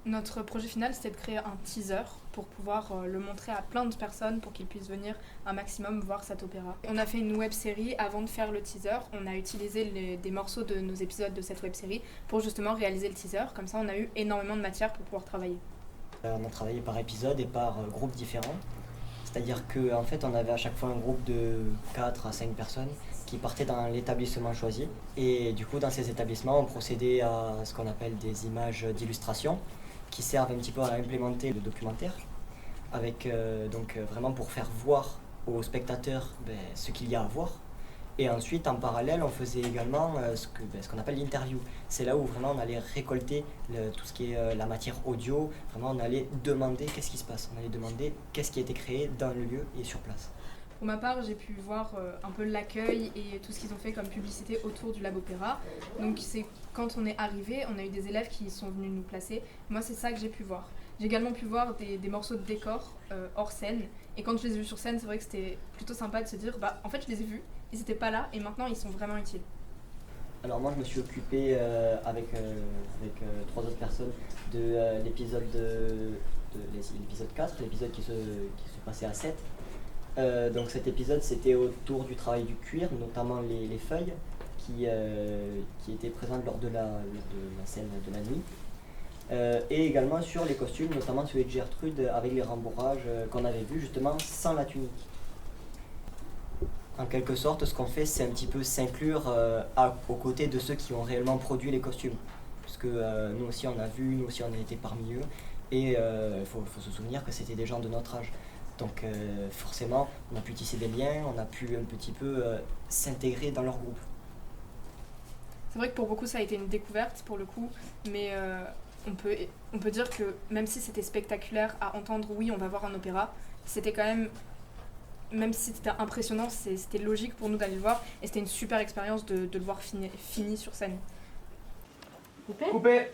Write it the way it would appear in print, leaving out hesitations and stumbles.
Notre projet final, c'était de créer un teaser pour pouvoir le montrer à plein de personnes pour qu'ils puissent venir un maximum voir cet opéra. On a fait une web-série avant de faire le teaser. On a utilisé des morceaux de nos épisodes de cette web-série pour justement réaliser le teaser. Comme ça, on a eu énormément de matière pour pouvoir travailler. On a travaillé par épisode et par groupe différents. C'est-à-dire qu'en fait, on avait à chaque fois un groupe de 4 à 5 personnes qui partaient dans l'établissement choisi. Et du coup, dans ces établissements, on procédait à ce qu'on appelle des images d'illustration qui servent un petit peu à implémenter le documentaire, avec vraiment pour faire voir aux spectateurs ce qu'il y a à voir. Et ensuite, en parallèle, on faisait également ce qu'on appelle l'interview. C'est là où vraiment on allait récolter tout ce qui est la matière audio. Vraiment, on allait demander qu'est-ce qui se passe. On allait demander qu'est-ce qui a été créé dans le lieu et sur place. Pour ma part, j'ai pu voir un peu l'accueil et tout ce qu'ils ont fait comme publicité autour du Lab Opéra. Donc c'est quand on est arrivé, on a eu des élèves qui sont venus nous placer. Moi, c'est ça que j'ai pu voir. J'ai également pu voir des morceaux de décor hors scène. Et quand je les ai vus sur scène, c'est vrai que c'était plutôt sympa de se dire, en fait, je les ai vus, ils n'étaient pas là et maintenant, ils sont vraiment utiles. Alors moi, je me suis occupé avec 3 autres personnes de l'épisode l'épisode 4, l'épisode qui se passait à 7. Donc cet épisode, c'était autour du travail du cuir, notamment les feuilles qui étaient présentes lors de la scène de la nuit. Et également sur les costumes, notamment celui de Gertrude avec les rembourrages qu'on avait vus justement sans la tunique. En quelque sorte, ce qu'on fait, c'est un petit peu s'inclure aux côtés de ceux qui ont réellement produit les costumes. Puisque nous aussi on a vu, nous aussi on a été parmi eux, et il faut se souvenir que c'était des gens de notre âge. Donc forcément, on a pu tisser des liens, on a pu un petit peu s'intégrer dans leur groupe. C'est vrai que pour beaucoup, ça a été une découverte pour le coup, mais on peut dire que même si c'était spectaculaire à entendre, oui, on va voir un opéra, c'était quand même si c'était impressionnant, c'était logique pour nous d'aller le voir, et c'était une super expérience de le voir fini sur scène. Coupé. Coupé.